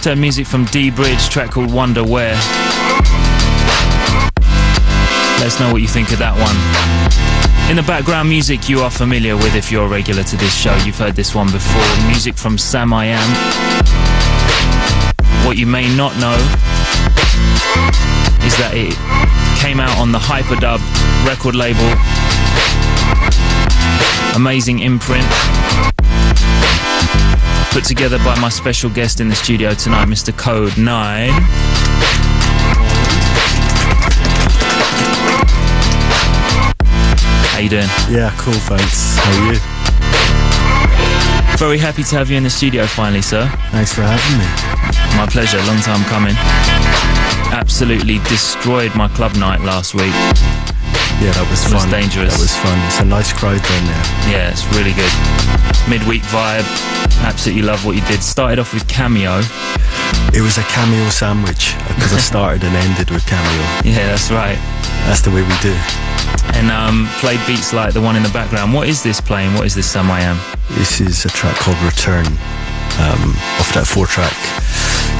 heard music from D-Bridge, track called Wonder Where. Let us know what you think of that one. In the background, music you are familiar with if you're a regular to this show. You've heard this one before. Music from Sam I Am. What you may not know is that it came out on the Hyperdub record label. Amazing imprint. Put together by my special guest in the studio tonight, Mr. Kode9. How you doing? Yeah, cool, thanks. How are you? Very happy to have you in the studio finally, sir. Thanks for having me. My pleasure, long time coming. Absolutely destroyed my club night last week. Yeah, that was fun. It was dangerous. That was fun. It's a nice crowd down there. Yeah, it's really good. Midweek vibe. Absolutely love what you did. Started off with Cameo. It was a cameo sandwich because I started and ended with cameo. Yeah, that's right. That's the way we do. And played beats like the one in the background. What is this playing? What is this Sam I Am? This is a track called Return, off that 4-track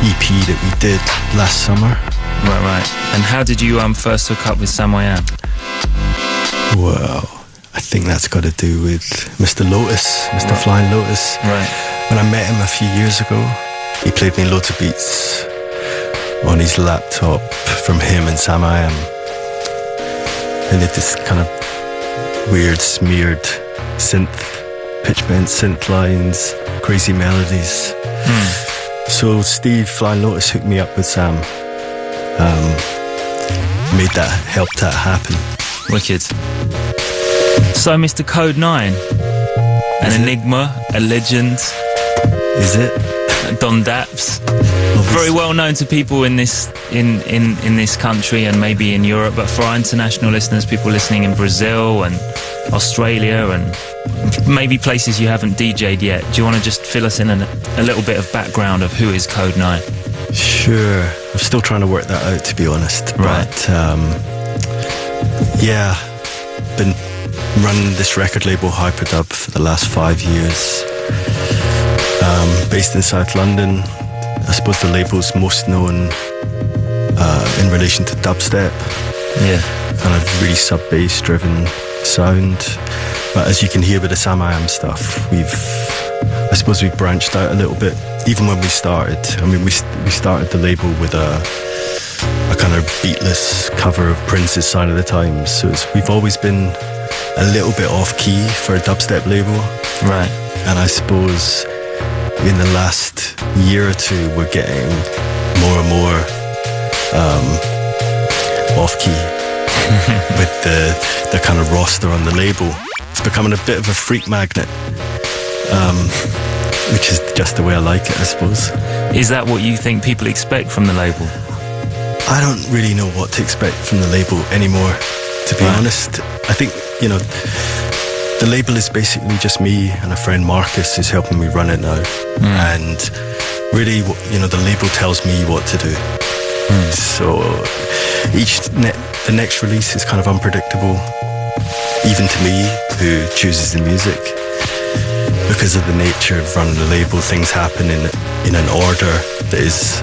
EP that we did last summer. Right. And how did you first hook up with Sam I Am? Well, I think that's got to do with Mr. Lotus, Mr. Right. Flying Lotus. Right. When I met him a few years ago, he played me loads of beats on his laptop from him and Sam I Am. And they this kind of weird, smeared synth, pitch bent synth lines, crazy melodies. So Steve Flying Lotus hooked me up with Sam. Helped that happen. Wicked. So Mr. Kode9, an enigma, a legend. Is it? Don Daps. Obviously. Very well known to people in this country and maybe in Europe, but for our international listeners, people listening in Brazil and Australia and maybe places you haven't DJ'd yet, do you want to just fill us in a little bit of background of who is Kode9? Sure. I'm still trying to work that out, to be honest. Right. But yeah, been running this record label Hyperdub for the last 5 years. Based in South London. I suppose the label's most known in relation to dubstep. Yeah. Kind of really sub-bass driven sound. But as you can hear with the Sam I Am stuff, I suppose we've branched out a little bit. Even when we started, I mean, we started the label with a kind of beatless cover of Prince's Sign of the Times. So we've always been a little bit off-key for a dubstep label. Right. And I suppose in the last year or two, we're getting more and more off-key with the kind of roster on the label. It's becoming a bit of a freak magnet, which is just the way I like it, I suppose. Is that what you think people expect from the label? I don't really know what to expect from the label anymore, to be honest. I think, the label is basically just me and a friend Marcus who's helping me run it now. And really, the label tells me what to do. So the next release is kind of unpredictable, even to me, who chooses the music. Because of the nature of running the label, things happen in an order that is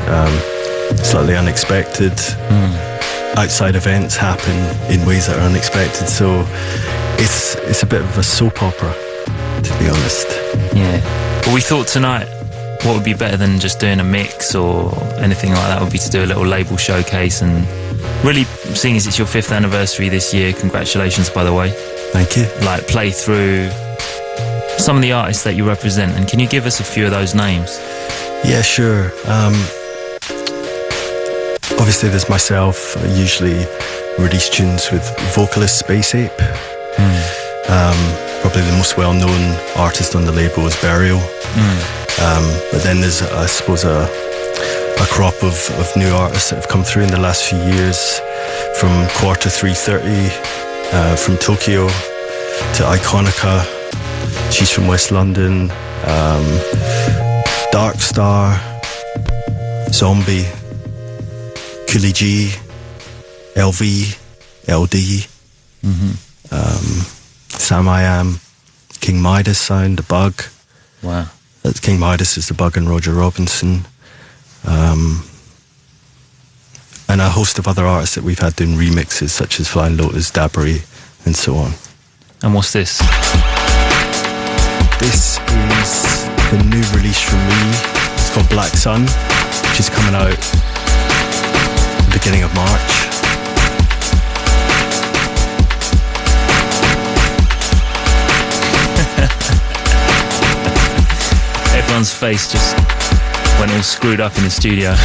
slightly unexpected. Outside events happen in ways that are unexpected. So it's a bit of a soap opera, to be honest. Yeah. Well, we thought tonight what would be better than just doing a mix or anything like that would be to do a little label showcase, and really, seeing as it's your 5th anniversary this year, congratulations, by the way. Thank you. Like, play through some of the artists that you represent, and can you give us a few of those names? Yeah, sure. Obviously there's myself. I usually release tunes with vocalist Space Ape. Probably the most well-known artist on the label is Burial. But then there's, I suppose, a crop of new artists that have come through in the last few years, from Quarter 330, from Tokyo to Iconica. She's from West London. Dark Star, Zombie, Coolie G, LV, LD, Sam I Am, King Midas sound, The Bug. Wow. King Midas is The Bug and Roger Robinson. And a host of other artists that we've had doing remixes, such as Flying Lotus, Dabbery, and so on. And what's this? This is the new release from me. It's called Black Sun, which is coming out at the beginning of March. Everyone's face just went all screwed up in the studio.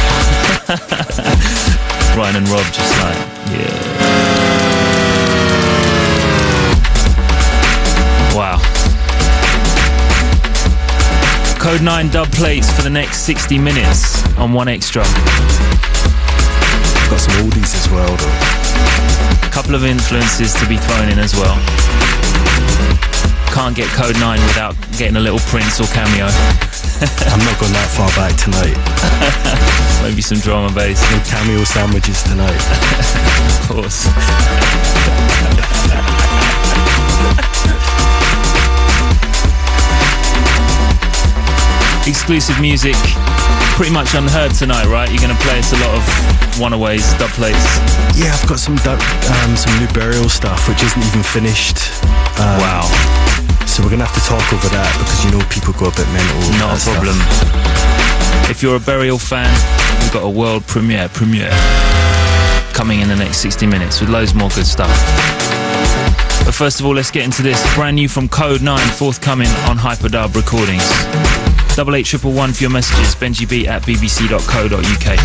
Ryan and Rob just like, yeah. Wow. Kode9 dub plates for the next 60 minutes on One Extra. Got some oldies as well, though. A couple of influences to be thrown in as well. Can't get Kode9 without getting a little Prince or cameo. I'm not going that far back tonight. Maybe some drum and bass. No cameo sandwiches tonight. Of course. Exclusive music, pretty much unheard tonight, right? You're going to play us a lot of one-aways, dub plates. Yeah, I've got some new Burial stuff, which isn't even finished. Wow. So we're going to have to talk over that, because you know people go a bit mental. Not a problem. If you're a Burial fan, we've got a world premiere coming in the next 60 minutes with loads more good stuff. But first of all, let's get into this. Brand new from Kode9, forthcoming on Hyperdub Recordings. 88111 for your messages. benjibeat@bbc.co.uk.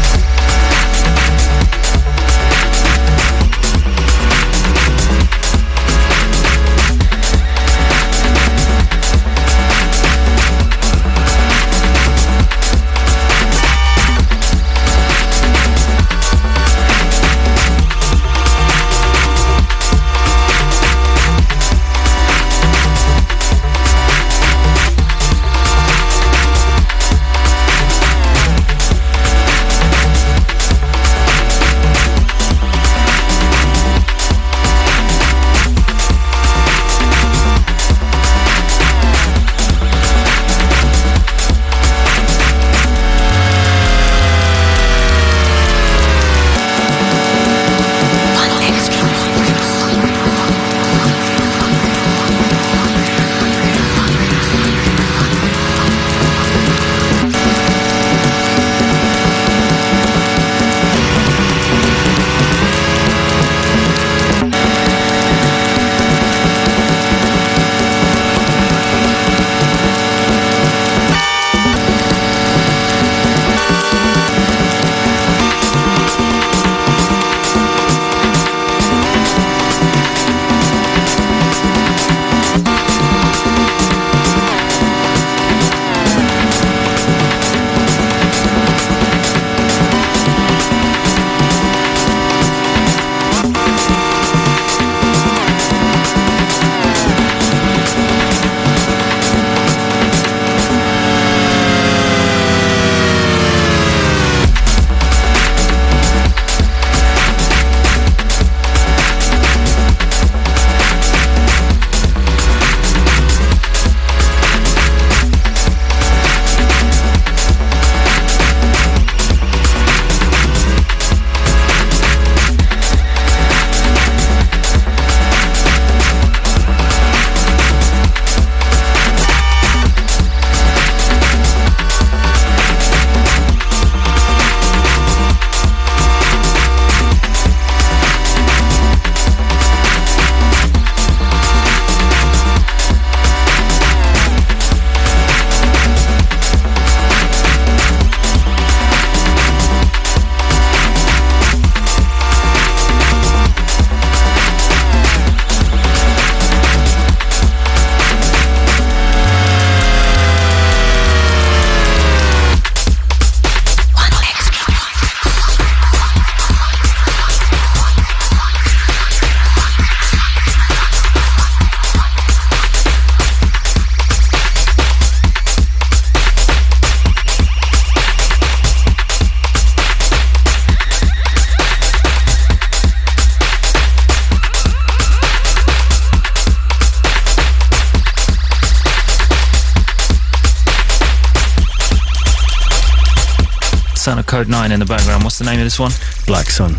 sound of Kode9 in the background. What's the name of this one? Black Sun.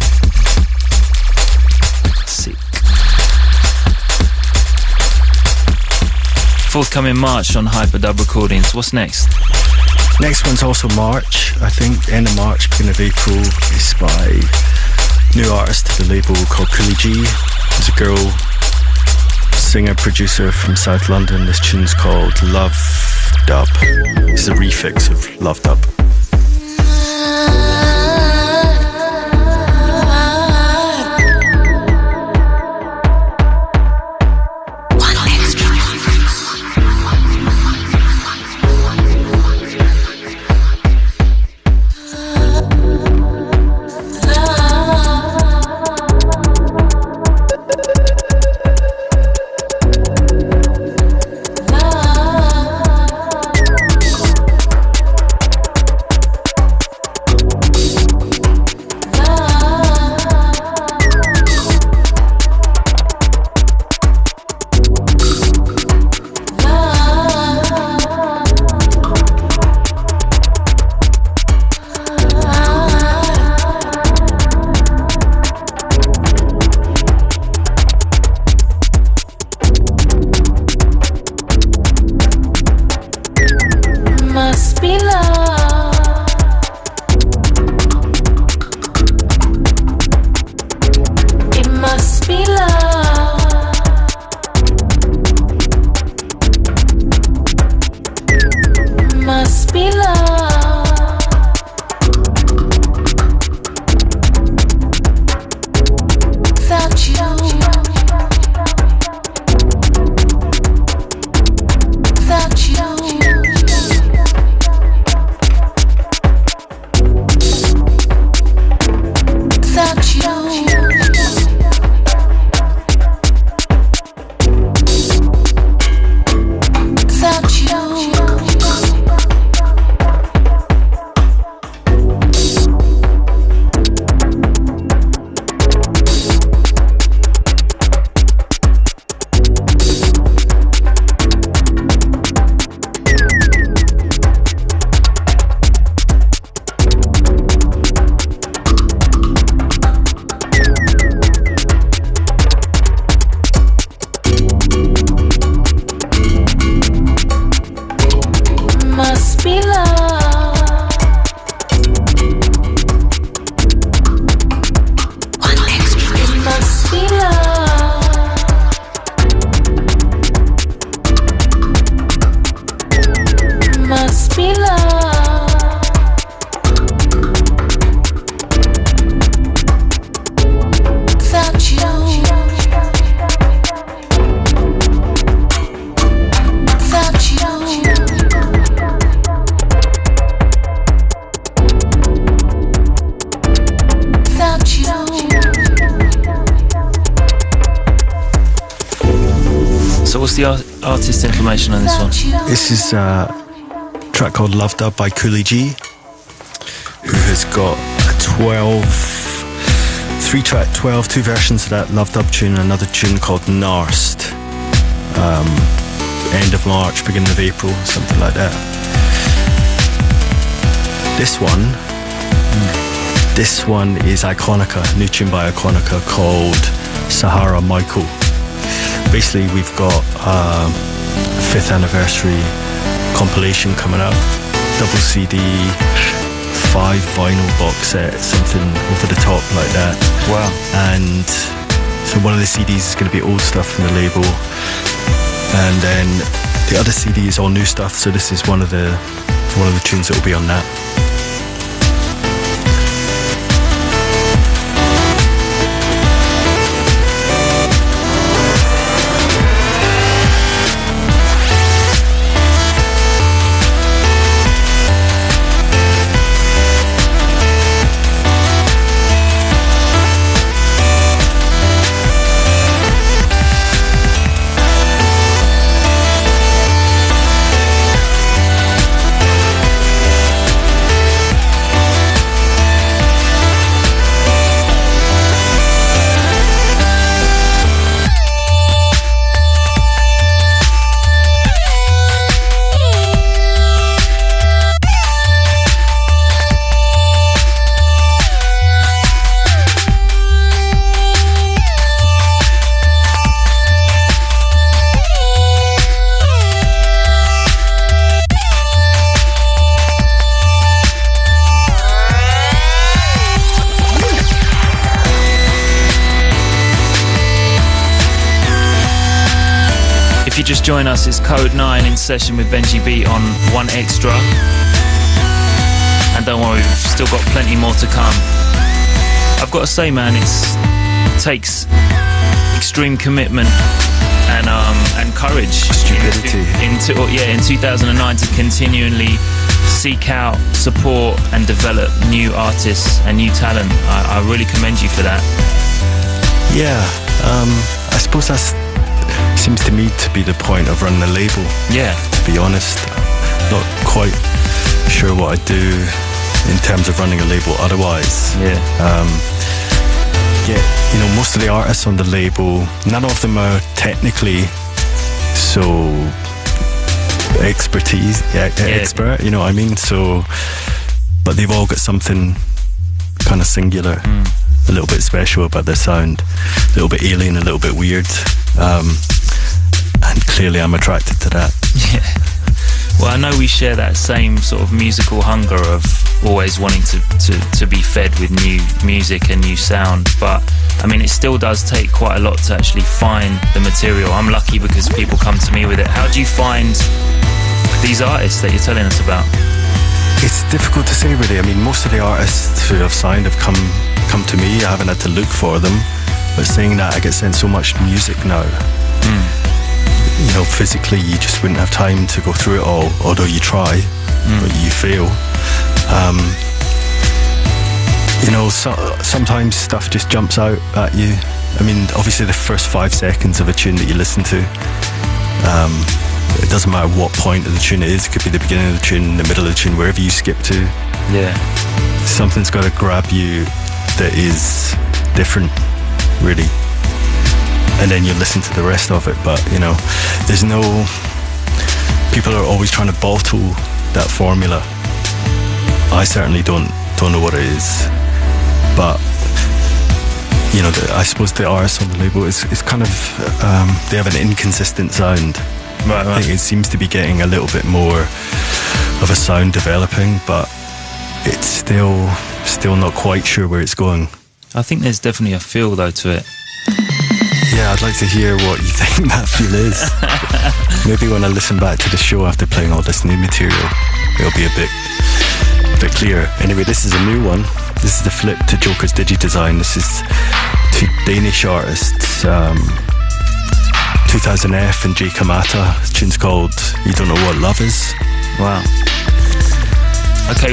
Sick. Forthcoming March on Hyperdub Recordings. What's next? Next one's also March, I think, end of March, beginning of April. It's by new artist to the label called Kode9. There's a girl, singer, producer from South London. This tune's called Love Dub. It's a refix of Love Dub. What's the artist information on this one? This is a track called Love Dub by Kode9, who has got a 2 versions of that Love Dub tune, and another tune called Narst. End of March, beginning of April, something like that. This one is Iconica, new tune by Iconica called Sahara Michael. Basically, we've got a 5th anniversary compilation coming up, double CD, 5 vinyl box set, something over the top like that. Wow. And so one of the CDs is going to be old stuff from the label, and then the other CD is all new stuff, so this is one of the tunes that will be on that. just join us, it's Kode9 in session with Benji B on One Extra. And don't worry, we've still got plenty more to come. I've got to say, man, it takes extreme commitment and courage. Stupidity. In 2009 to continually seek out, support and develop new artists and new talent. I really commend you for that. Yeah, I suppose that seems to me to be the point of running a label. Yeah. To be honest, not quite sure what I do in terms of running a label otherwise. Yeah. You know, most of the artists on the label, none of them are technically so expert, you know what I mean? So, but they've all got something kind of singular, a little bit special about their sound, a little bit alien, a little bit weird, and clearly I'm attracted to that. Yeah. Well, I know we share that same sort of musical hunger of always wanting to be fed with new music and new sound, but I mean, it still does take quite a lot to actually find the material. I'm lucky because people come to me with it. How do you find these artists that you're telling us about? It's difficult to say, really. I mean, most of the artists who have signed have come to me. I haven't had to look for them, but saying that, I get sent so much music now. You know, physically you just wouldn't have time to go through it all, although you try, but you fail. You know, sometimes stuff just jumps out at you. I mean, obviously the first 5 seconds of a tune that you listen to, it doesn't matter what point of the tune it is. It could be the beginning of the tune, the middle of the tune, wherever you skip to. Yeah. Something's got to grab you that is different, really. And then you listen to the rest of it. But, you know, people are always trying to bottle that formula. I certainly don't know what it is. But, you know, I suppose the artists on the label is kind of, they have an inconsistent sound. Right. I think it seems to be getting a little bit more of a sound developing, but it's still not quite sure where it's going. I think there's definitely a feel, though, to it. Yeah, I'd like to hear what you think that feel is. Maybe when I listen back to the show after playing all this new material, it'll be a bit clearer. Anyway, this is a new one. This is the flip to Joker's Digi-Design. This is 2 Danish artists, 2000F and J Kamata. The tune's called You Don't Know What Love Is. Wow. Okay,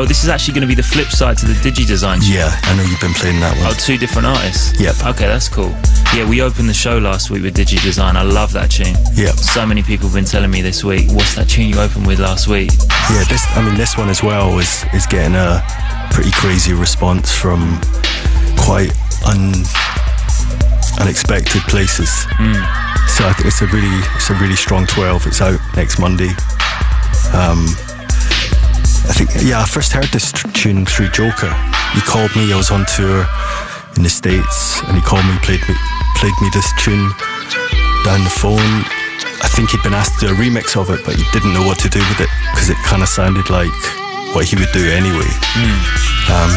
this is actually going to be the flip side to the Digi-Design tune. Yeah, I know you've been playing that one. Oh, 2 different artists? Yep. Okay, that's cool. Yeah, we opened the show last week with Digi-Design. I love that tune. Yep. So many people have been telling me this week, what's that tune you opened with last week? Yeah, this one as well is getting a pretty crazy response from quite unexpected places. So I think it's a really strong 12. It's out next Monday. I think, I first heard this tune through Joker. He called me, I was on tour in the States, and he called me, played me this tune down the phone. I think he'd been asked to do a remix of it, but he didn't know what to do with it, because it kind of sounded like what he would do anyway.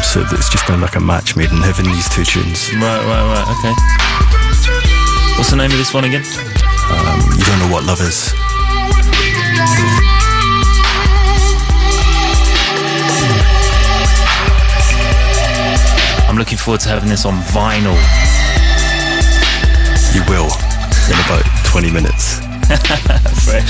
So it's just kind of like a match made in heaven, these 2 tunes. Right, okay. What's the name of this one again? You Don't Know What Love Is. I'm looking forward to having this on vinyl. You will, in about 20 minutes. Fresh.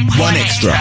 One Extra.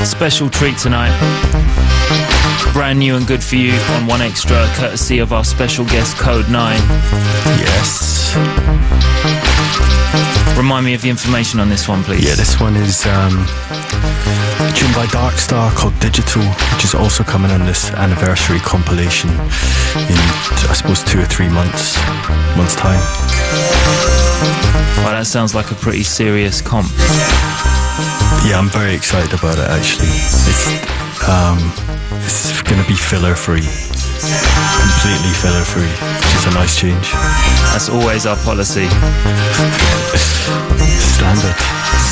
Special treat tonight. Brand new and good for you on One Extra, courtesy of our special guest Kode9. Yes. Remind me of the information on this one, please. Yeah, this one is a tune by Darkstar called Digital, which is also coming on this anniversary compilation in, I suppose, 2 or 3 months time. Well, that sounds like a pretty serious comp. Yeah, I'm very excited about it, actually. It's going to be filler-free. Completely filler-free, which is a nice change. That's always our policy.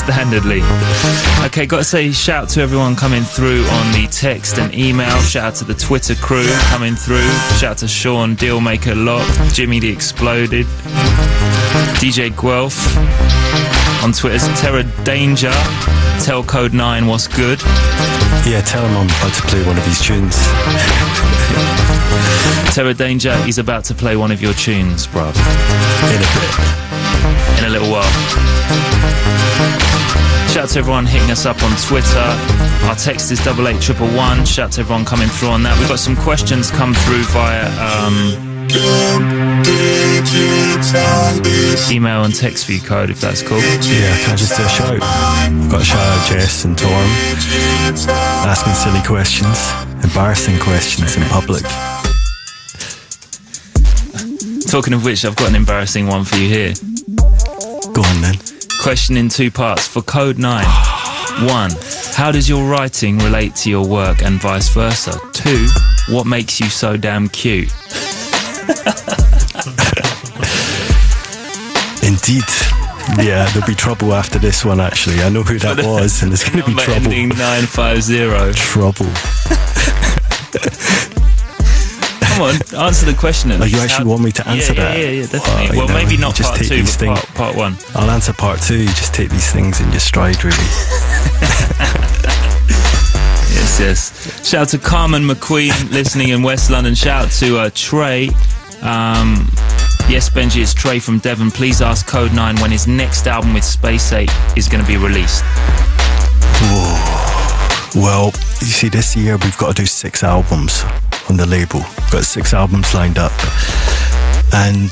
Standardly. Okay, got to say shout out to everyone coming through on the text and email. Shout out to the Twitter crew coming through. Shout out to Sean, Dealmaker Lock, Jimmy the Exploded, DJ Guelph. On Twitter's Terror Danger. Tell Kode9 what's good. Yeah, tell him I'm about to play one of his tunes. Terror Danger, he's about to play one of your tunes, bruv. In a bit. In a little while. Shout out to everyone hitting us up on Twitter. Our text is 88111. Shout out to everyone coming through on that. We've got some questions come through via email and text for you, Code, if that's cool. Yeah, can I just do a shout? I've got a shout out Jess and Torm asking silly questions, embarrassing questions in public. Talking of which, I've got an embarrassing one for you here. Go on then. Question in 2 parts for Kode9. 1. How does your writing relate to your work and vice versa? 2. What makes you so damn cute? Indeed. Yeah, there'll be trouble after this one, actually. I know who that was, and there's going to be trouble. Ending 950. Trouble. Come on, answer the question. You actually want me to answer that? Yeah, definitely. Well, maybe not just part take 2, but part 1. I'll answer part 2. You just take these things in your stride, really. Yes. Shout out to Carmen McQueen listening in West London. Shout out to Trey. Yes, Benji, it's Trey from Devon. Please ask Kode9 when his next album with Space 8 is going to be released. Whoa. Well, you see, this year we've got to do 6 albums on the label. We've got 6 albums lined up, and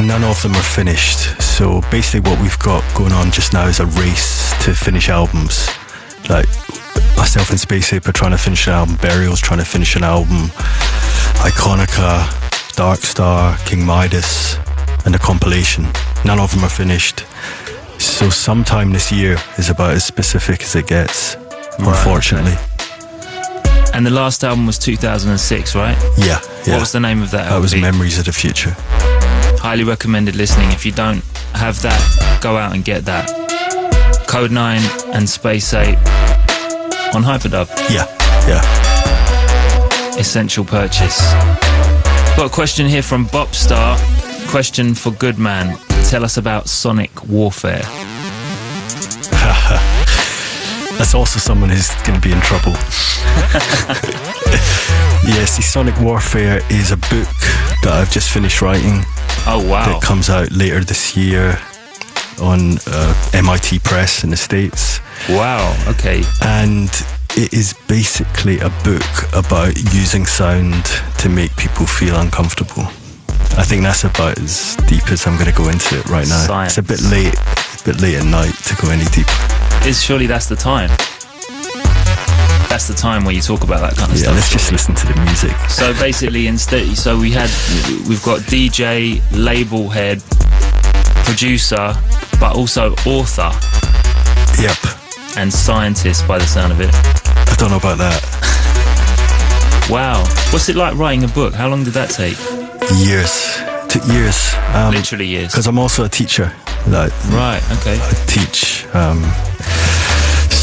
none of them are finished. So basically what we've got going on just now is a race to finish albums. Like, myself and Space Ape are trying to finish an album, Burial's trying to finish an album, Iconica, Dark Star, King Midas, and a compilation. None of them are finished. So sometime this year is about as specific as it gets, unfortunately. And the last album was 2006, right? Yeah. What was the name of that album? That was Memories of the Future. Highly recommended listening. If you don't have that, go out and get that. Kode9 and Space 8 on Hyperdub. Yeah. Essential purchase. Got a question here from Bopstar. Question for Goodman. Tell us about Sonic Warfare. That's also someone who's going to be in trouble. See, Sonic Warfare is a book that I've just finished writing. Oh, wow. That comes out later this year on MIT Press in the States. Wow, okay. And it is basically a book about using sound to make people feel uncomfortable. I think that's about as deep as I'm going to go into it right now. Science. It's a bit late at night to go any deeper. Surely that's the time. That's the time where you talk about that kind of stuff. Yeah, let's just listen to the music. So basically, we've got DJ, label head, producer, but also author. Yep. And scientist, by the sound of it. I don't know about that. Wow. What's it like writing a book? How long did that take? Years. It took years. Literally years. Because I'm also a teacher. Right, okay. I teach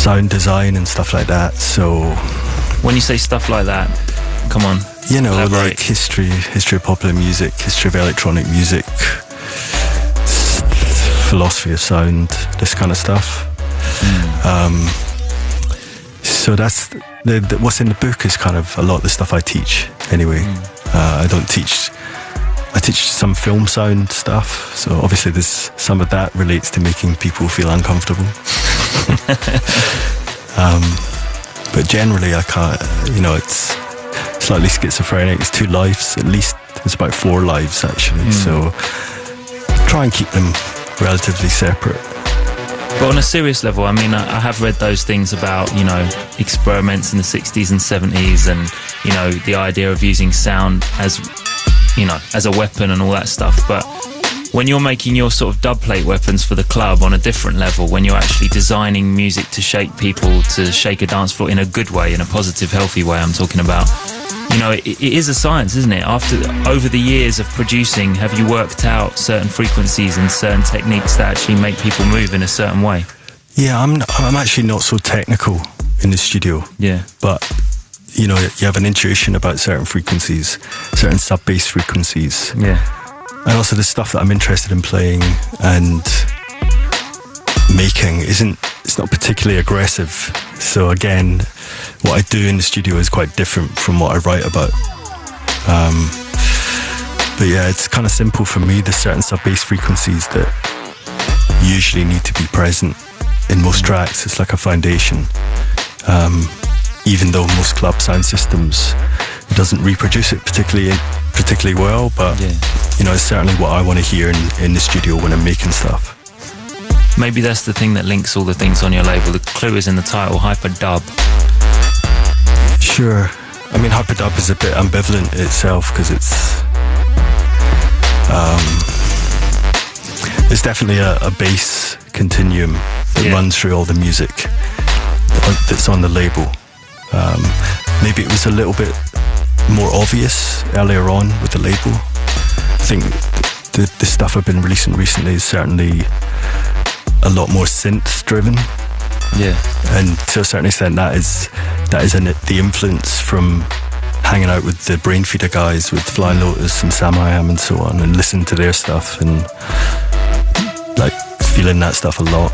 sound design and stuff like that. So when you say stuff like that, come on. Elaborate. Like history of popular music, history of electronic music, philosophy of sound, this kind of stuff. So that's what's in the book is kind of a lot of the stuff I teach anyway. I don't teach. I teach some film sound stuff, so obviously there's some of that relates to making people feel uncomfortable. But generally I can't, it's slightly schizophrenic. It's 2 lives, at least it's about 4 lives actually, so try and keep them relatively separate. But on a serious level, I mean, I have read those things about, experiments in the 60s and 70s and, the idea of using sound as a weapon and all that stuff. But when you're making your sort of dub plate weapons for the club on a different level, when you're actually designing music to shake people, to shake a dance floor in a good way, in a positive, healthy way, I'm talking about, it is a science, isn't it? Over the years of producing, have you worked out certain frequencies and certain techniques that actually make people move in a certain way? Yeah, I'm actually not so technical in the studio. Yeah. But, you have an intuition about certain frequencies, certain sub-bass frequencies. Yeah. And also the stuff that I'm interested in playing and making it's not particularly aggressive. So again, what I do in the studio is quite different from what I write about. But yeah, it's kind of simple for me. There's certain sub-bass frequencies that usually need to be present in most tracks. It's like a foundation. Even though most club sound systems, it doesn't reproduce it particularly well, but it's certainly what I want to hear in the studio when I'm making stuff. Maybe that's the thing that links all the things on your label. The clue is in the title, Hyperdub. Sure. I mean, Hyperdub is a bit ambivalent itself because it's there's definitely a bass continuum that runs through all the music that's on the label. Maybe it was a little bit more obvious earlier on with the label. I think the stuff I've been releasing recently is certainly a lot more synth driven. Yeah. And to a certain extent, that is the influence from hanging out with the Brainfeeder guys, with Flying Lotus and Sam I Am and so on, and listening to their stuff and like feeling that stuff a lot.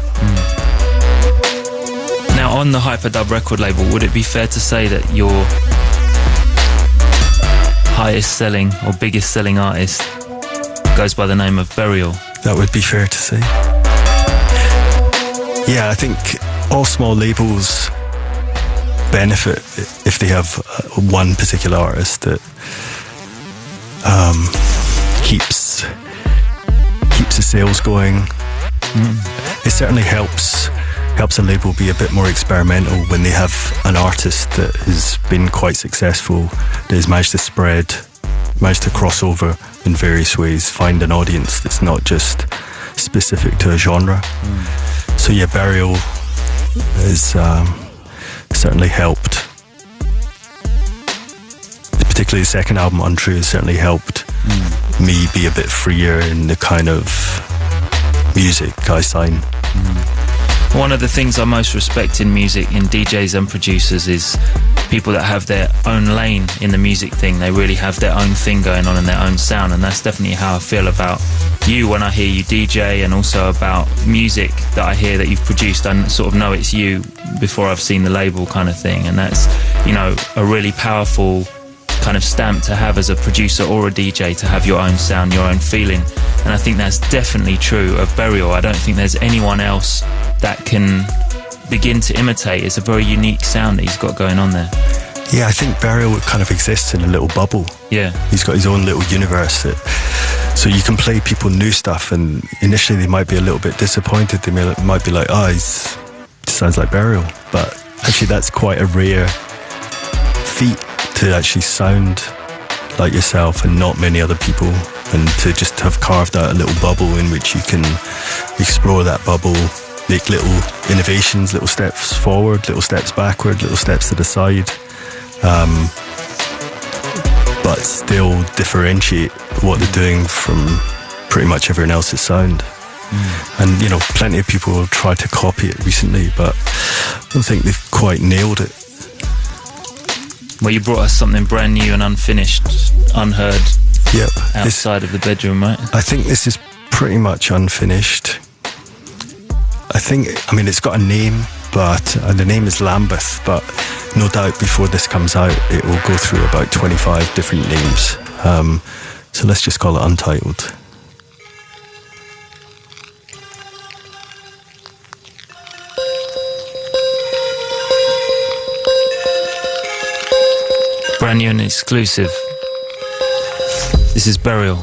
Now, on the Hyperdub record label, would it be fair to say that your highest selling or biggest selling artist goes by the name of Burial? That would be fair to say. Yeah, I think all small labels benefit if they have one particular artist that keeps the sales going. It certainly helps a label be a bit more experimental when they have an artist that has been quite successful, that has managed to spread, managed to cross over in various ways, find an audience that's not just specific to a genre. So yeah, Burial has certainly helped. Particularly the second album, Untrue, has certainly helped me be a bit freer in the kind of music I sign. One of the things I most respect in music, in DJs and producers, is people that have their own lane in the music thing. They really have their own thing going on and their own sound, and that's definitely how I feel about you when I hear you DJ, and also about music that I hear that you've produced. I sort of know it's you before I've seen the label, kind of thing, and that's, you know, a really powerful kind of stamp to have as a producer or a DJ, to have your own sound, your own feeling. And I think that's definitely true of Burial. I don't think there's anyone else that can begin to imitate. It's a very unique sound that he's got going on there. Yeah, I think Burial kind of exists in a little bubble. Yeah. He's got his own little universe. So you can play people new stuff, and initially they might be a little bit disappointed. They might be like, oh, he sounds like Burial. But actually that's quite a rare feat, to actually sound like yourself and not many other people, and to just have carved out a little bubble in which you can explore that bubble, make little innovations, little steps forward, little steps backward, little steps to the side, but still differentiate what they're doing from pretty much everyone else's sound. And, you know, plenty of people have tried to copy it recently, but I don't think they've quite nailed it. Well, you brought us something brand new and unfinished, unheard, Yep. outside of the bedroom, right? I think this is pretty much unfinished. I mean, it's got a name, but the name is Lambeth, but no doubt before this comes out, it will go through about 25 different names. So let's just call it Untitled. Brand new and exclusive. This is Burial.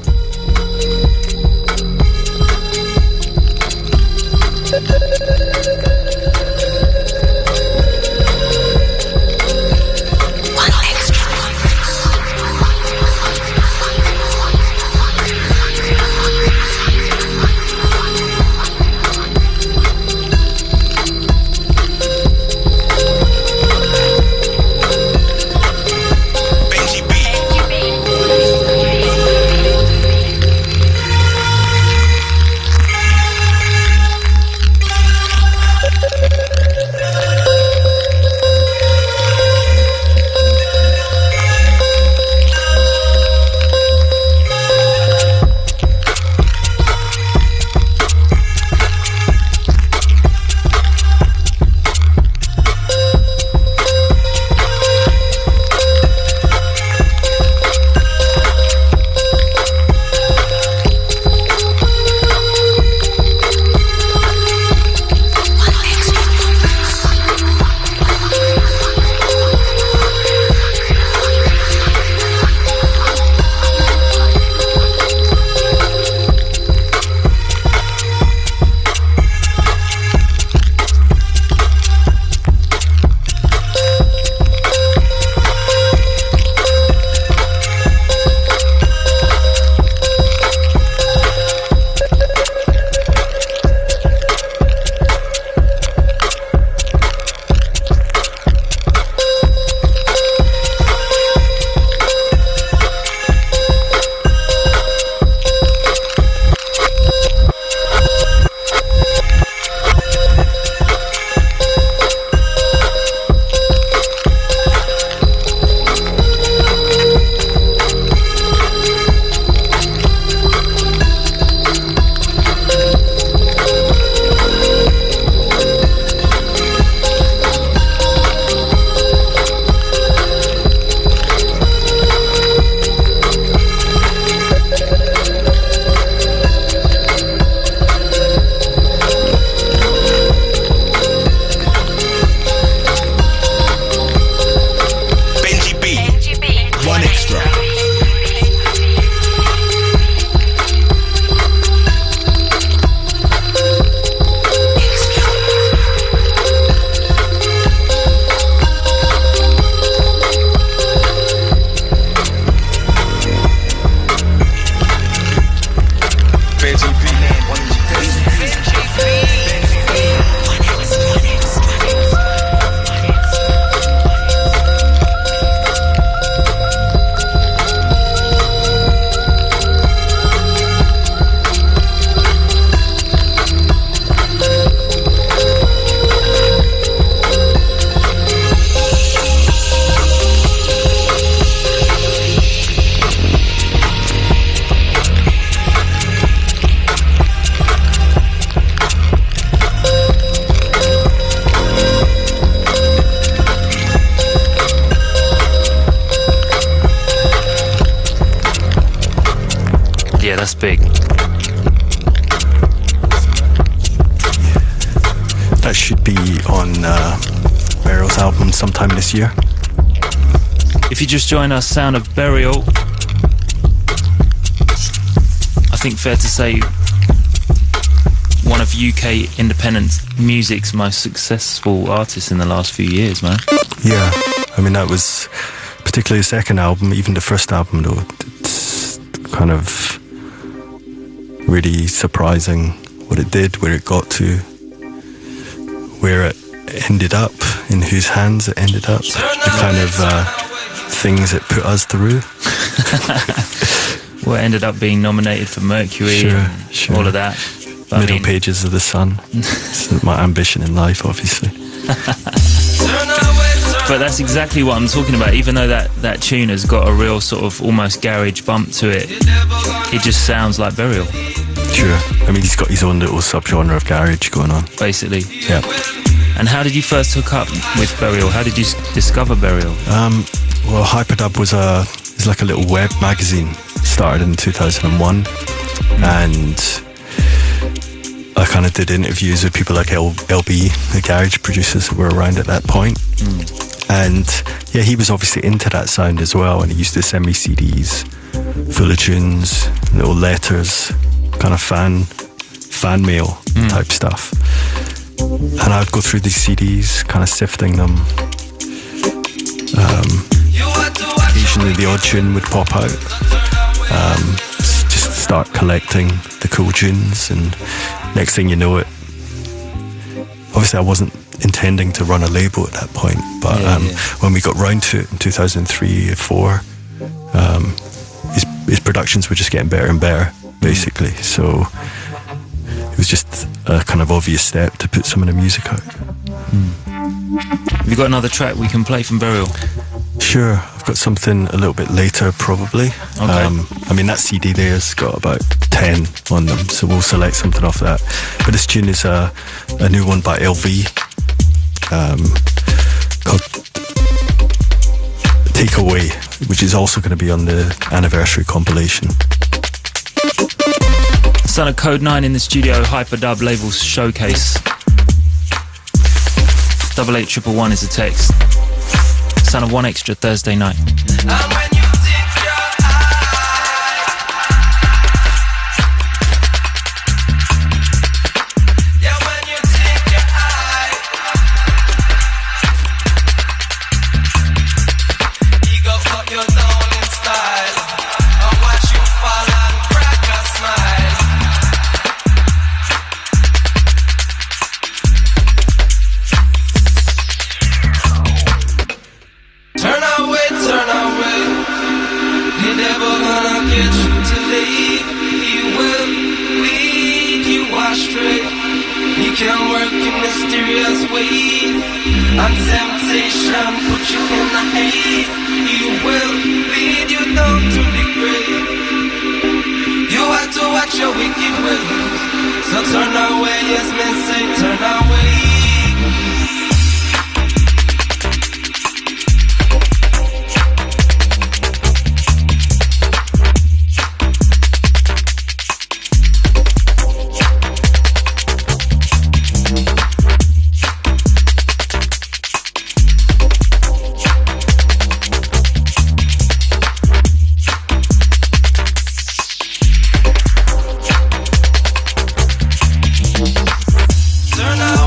that's big. That should be on Burial's album sometime this year. If you just join us, sound of Burial. I think fair to say one of UK independent music's most successful artists in the last few years, man. Yeah, I mean that was particularly the second album, even the first album though, it's kind of really surprising what it did, where it got to, where it ended up, in whose hands it ended up, the kind of things it put us through. Well, it ended up being nominated for Mercury and all of that. But Middle pages of the Sun. It's my ambition in life, obviously. But that's exactly what I'm talking about. Even though that tune has got a real sort of almost garage bump to it, it just sounds like Burial. Sure. I mean, he's got his own little subgenre of garage going on. Basically. Yeah. And how did you first hook up with Burial? How did you discover Burial? Well, Hyperdub was like a little web magazine. Started in 2001, and I kind of did interviews with people like LB, the garage producers that were around at that point. And yeah, he was obviously into that sound as well, and he used to send me CDs full of tunes, little letters, kind of fan mail type stuff. And I'd go through these CDs, kind of sifting them. Occasionally the odd tune would pop out. Just start collecting the cool tunes, and next thing you know it, obviously I wasn't intending to run a label at that point, but when we got round to it in 2003 or 4, his productions were just getting better and better, basically. So it was just a kind of obvious step to put some of the music out. Have you got another track we can play from Burial? Sure, I've got something a little bit later, probably. Okay. I mean, that CD there's got about 10 on them, so we'll select something off that. But this tune is a new one by LV, called Take Away, which is also going to be on the anniversary compilation. Son of Kode9 in the studio, Hyperdub labels showcase. 88111 is the text. Son of One Extra Thursday night. Turn out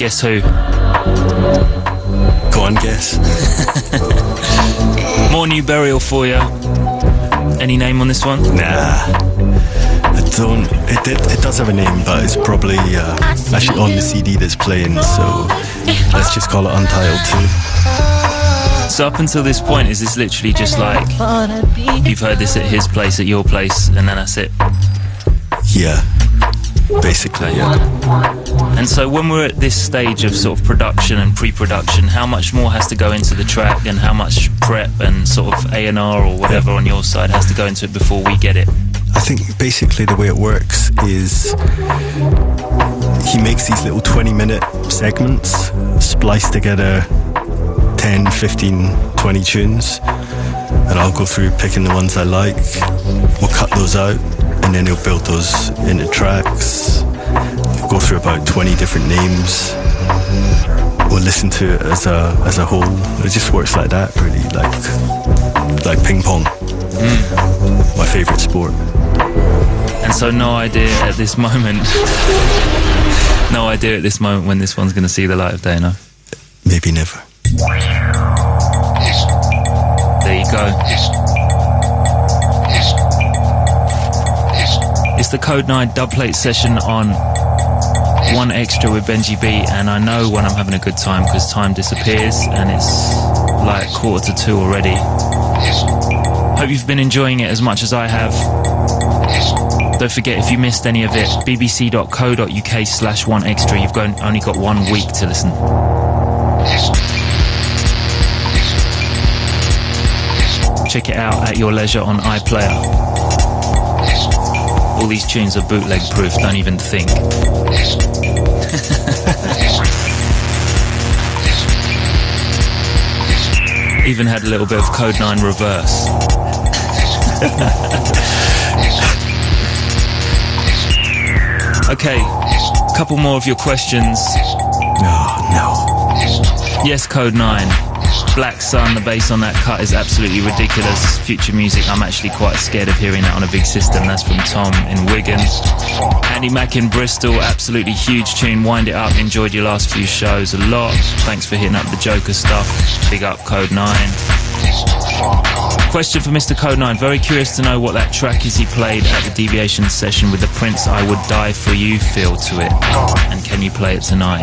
Guess who? Go on, guess. More New Burial for you. Any name on this one? Nah, I don't. It does have a name, but it's probably actually on the CD that's playing, so let's just call it Untitled 2. So up until this point, is this literally just like you've heard this at his place, at your place, and then that's it? Yeah, basically, yeah. And so when we're at this stage of sort of production and pre-production, how much more has to go into the track, and how much prep and sort of A&R or whatever on your side has to go into it before we get it? I think basically the way it works is he makes these little 20-minute segments, spliced together 10, 15, 20 tunes, and I'll go through picking the ones I like. We'll cut those out, and then he'll build those into tracks. We'll go through about 20 different names. We'll listen to it as a whole. It just works like that, really, like ping pong. My favourite sport. And so no idea at this moment when this one's going to see the light of day, no? Maybe never. There you go. It's the Kode9 dubplate session on One Extra with Benji B, and I know when I'm having a good time because time disappears and it's like 1:45 already. Hope you've been enjoying it as much as I have. Don't forget, if you missed any of it, bbc.co.uk/1extra. You've only got 1 week to listen. Check it out at your leisure on iPlayer. All these tunes are bootleg proof, don't even think. Even had a little bit of Kode9 reverse. Okay, couple more of your questions. Oh, no. Yes, Kode9. Black Sun, the bass on that cut is absolutely ridiculous. Future music, I'm actually quite scared of hearing that on a big system. That's from Tom in Wigan. Andy Mack in Bristol, absolutely huge tune. Wind it up, enjoyed your last few shows a lot. Thanks for hitting up the Joker stuff. Big up Kode9. Question for Mr. Kode9. Very curious to know what that track is he played at the Deviation session with the Prince I Would Die For You feel to it. And can you play it tonight?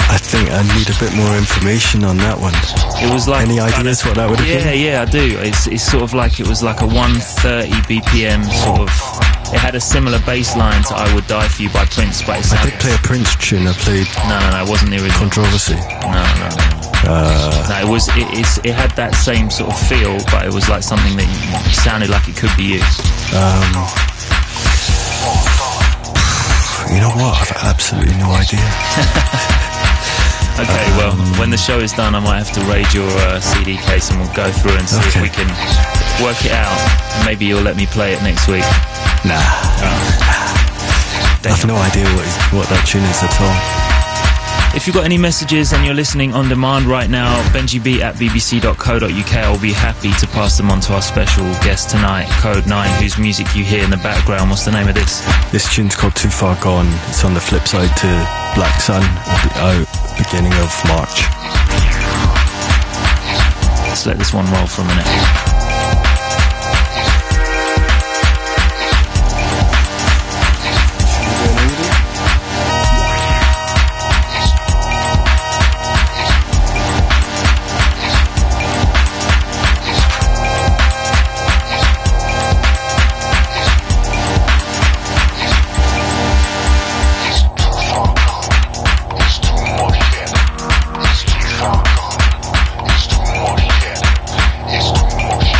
I think I need a bit more information on that one. It was like any ideas what that would have been? Yeah, I do. It's sort of like it was like a 130 BPM sort of. It had a similar bass line to "I Would Die For You" by Prince, but I did play a Prince tune. I played. No, it wasn't the original. Controversy. No. No, it was. It had that same sort of feel, but it was like something that sounded like it could be you. You know what? I've absolutely no idea. Okay, well, when the show is done, I might have to raid your CD case and we'll go through and see if we can work it out. And maybe you'll let me play it next week. Nah. I've no idea what that tune is at all. If you've got any messages and you're listening on demand right now, Benji B at bbc.co.uk, I'll be happy to pass them on to our special guest tonight, Kode9, whose music you hear in the background. What's the name of this? This tune's called Too Far Gone. It's on the flip side to Black Sun. It'll be out beginning of March. Let's let this one roll for a minute. It's too much.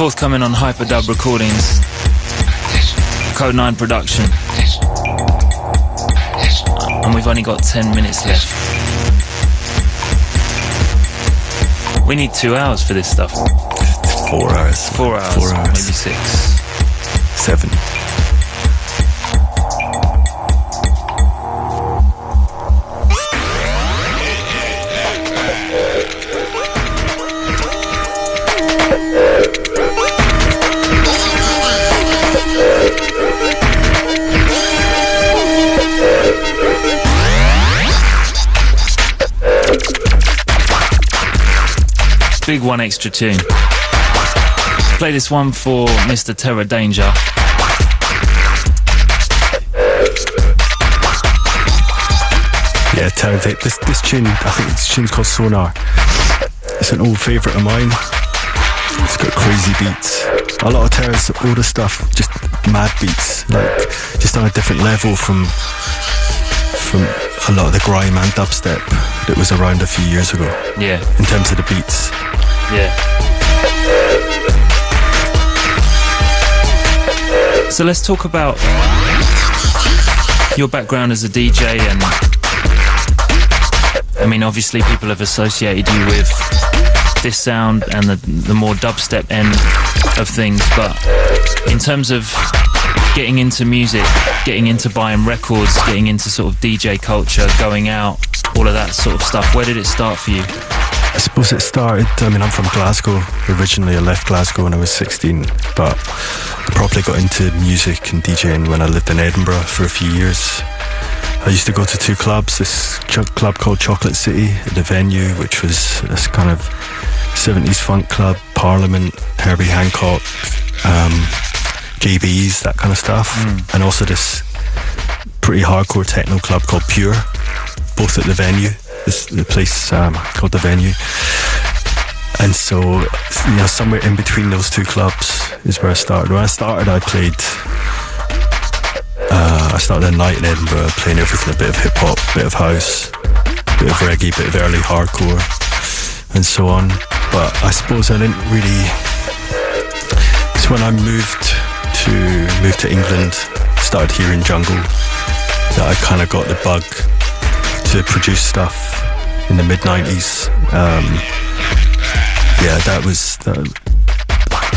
Forthcoming on Hyperdub Recordings, Kode9 production. And we've only got 10 minutes left. We need 2 hours for this stuff. 4 hours. 4 hours. 4 hours. Maybe 6. 7. Big one extra tune. Play this one for Mr. Terror Danger. Yeah, Terror Danger. This tune, I think this tune's called Sonar. It's an old favourite of mine. It's got crazy beats. A lot of Terror's older stuff, just mad beats, like just on a different level from a lot of the grime and dubstep that was around a few years ago. Yeah. In terms of the beats. Yeah. So let's talk about your background as a DJ, and I mean, obviously people have associated you with this sound and the more dubstep end of things, but in terms of getting into music, getting into buying records, getting into sort of DJ culture, going out, all of that sort of stuff, where did it start for you? I suppose it started, I mean, I'm from Glasgow originally. I left Glasgow when I was 16, but I properly got into music and DJing when I lived in Edinburgh for a few years. I used to go to 2 clubs, this club called Chocolate City at the Venue, which was this kind of 70s funk club, Parliament, Herbie Hancock, JB's, that kind of stuff. And also this pretty hardcore techno club called Pure, both at the Venue. The place called the Venue. And so, you know, somewhere in between those 2 clubs is where I started. When I started, I started a night in Edinburgh playing everything, a bit of hip hop, a bit of house, a bit of reggae, a bit of early hardcore, and so on. But I suppose I didn't really. It's when I moved to England, started hearing jungle, that I kind of got the bug to produce stuff in the mid-90s. Yeah, that was a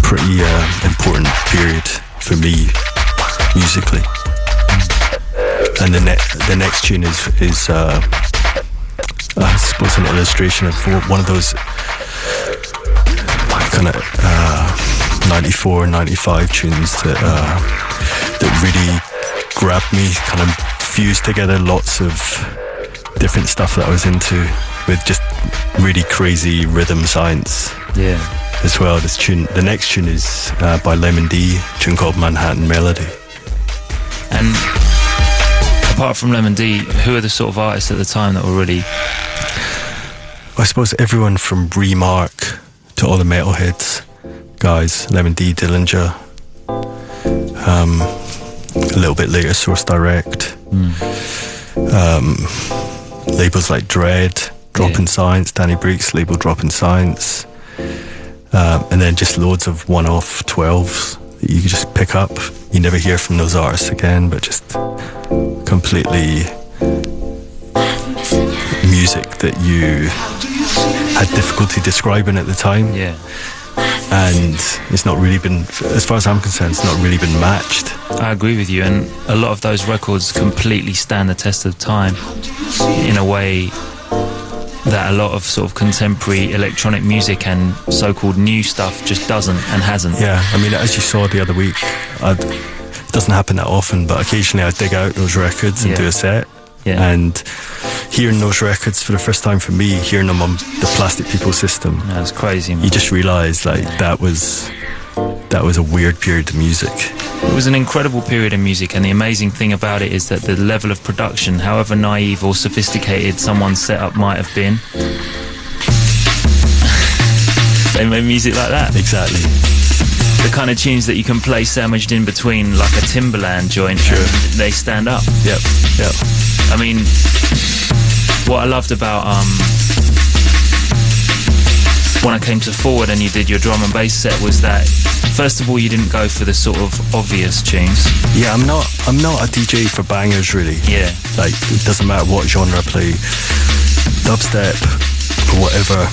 pretty important period for me musically. And the next tune is I suppose an illustration of one of those kind of 94, 95 tunes that really grabbed me, kind of fused together lots of different stuff that I was into with just really crazy rhythm science. Yeah. As well, the next tune is by Lemon D, a tune called Manhattan Melody. And apart from Lemon D, who are the sort of artists at the time that were really... I suppose everyone from Remark to all the metalheads guys, Lemon D, Dillinger, a little bit later Source Direct, labels like Dread, Dropping Science, Danny Breeks label Dropping Science, and then just loads of one-off 12s that you can just pick up. You never hear from those artists again, but just completely music that you had difficulty describing at the time. Yeah. And it's not really been, as far as I'm concerned, it's not really been matched. I agree with you, and a lot of those records completely stand the test of time in a way that a lot of sort of contemporary electronic music and so-called new stuff just doesn't and hasn't. Yeah, I mean, as you saw the other week, it doesn't happen that often, but occasionally I dig out those records and do a set. Yeah. And hearing those records for the first time for me, hearing them on the Plastic People system, that's crazy, man. You just realise like that was a weird period of music. It was an incredible period in music, and the amazing thing about it is that the level of production, however naive or sophisticated someone's setup might have been, they made music like that. Exactly. The kind of tunes that you can play sandwiched in between like a Timberland joint, sure, they stand up. Yep. I mean, what I loved about when I came to Forward and you did your drum and bass set was that, first of all, you didn't go for the sort of obvious tunes. Yeah, I'm not a DJ for bangers, really. Yeah. Like, it doesn't matter what genre I play, dubstep or whatever,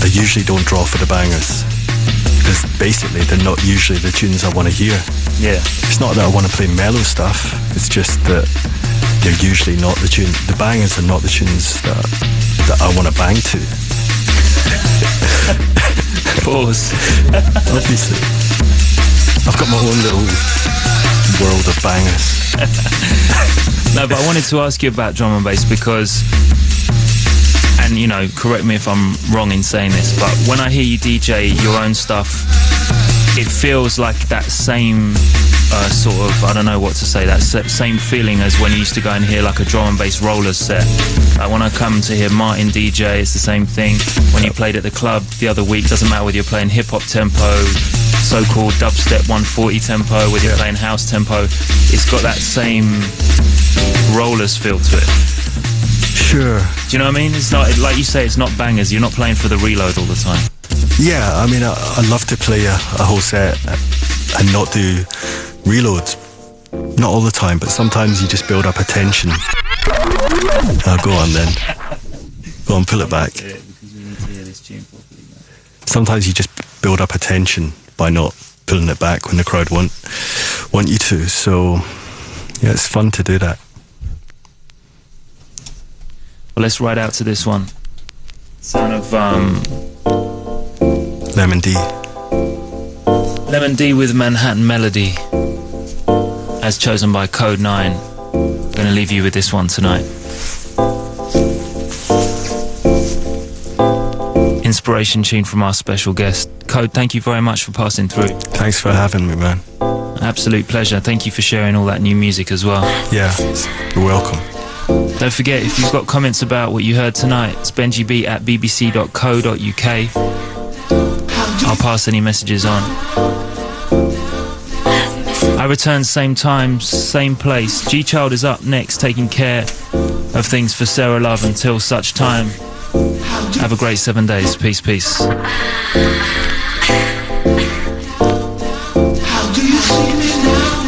I usually don't draw for the bangers. Because basically they're not usually the tunes I want to hear. Yeah. It's not that I want to play mellow stuff, it's just that they're usually not the tune. The bangers are not the tunes that I want to bang to. Pause. Obviously. I've got my own little world of bangers. No, but I wanted to ask you about drum and bass because, and you know, correct me if I'm wrong in saying this, but when I hear you DJ your own stuff, it feels like that same sort of, I don't know what to say, that same feeling as when you used to go and hear like a drum and bass rollers set. Like when I come to hear Martin DJ, it's the same thing. When you played at the club the other week, doesn't matter whether you're playing hip hop tempo, so-called dubstep 140 tempo, whether you're playing house tempo, it's got that same rollers feel to it. Sure. Do you know what I mean? It's not, like you say, it's not bangers. You're not playing for the reload all the time. Yeah, I mean, I love to play a whole set and not do reloads. Not all the time, but sometimes you just build up a tension. Go on then. Go on, pull it back. Sometimes you just build up a tension by not pulling it back when the crowd want you to. So, yeah, it's fun to do that. Well, let's ride out to this one. Sound of Lemon D. Lemon D with Manhattan Melody, as chosen by Kode9. I'm going to leave you with this one tonight. Inspiration tune from our special guest. Kode, thank you very much for passing through. Thanks for having me, man. Absolute pleasure. Thank you for sharing all that new music as well. Yeah, you're welcome. Don't forget, if you've got comments about what you heard tonight, it's benjib@bbc.co.uk. I'll pass any messages on. I return same time, same place. G-Child is up next, taking care of things for Sarah Love until such time. Have a great 7 days. Peace, peace. How do you see me now?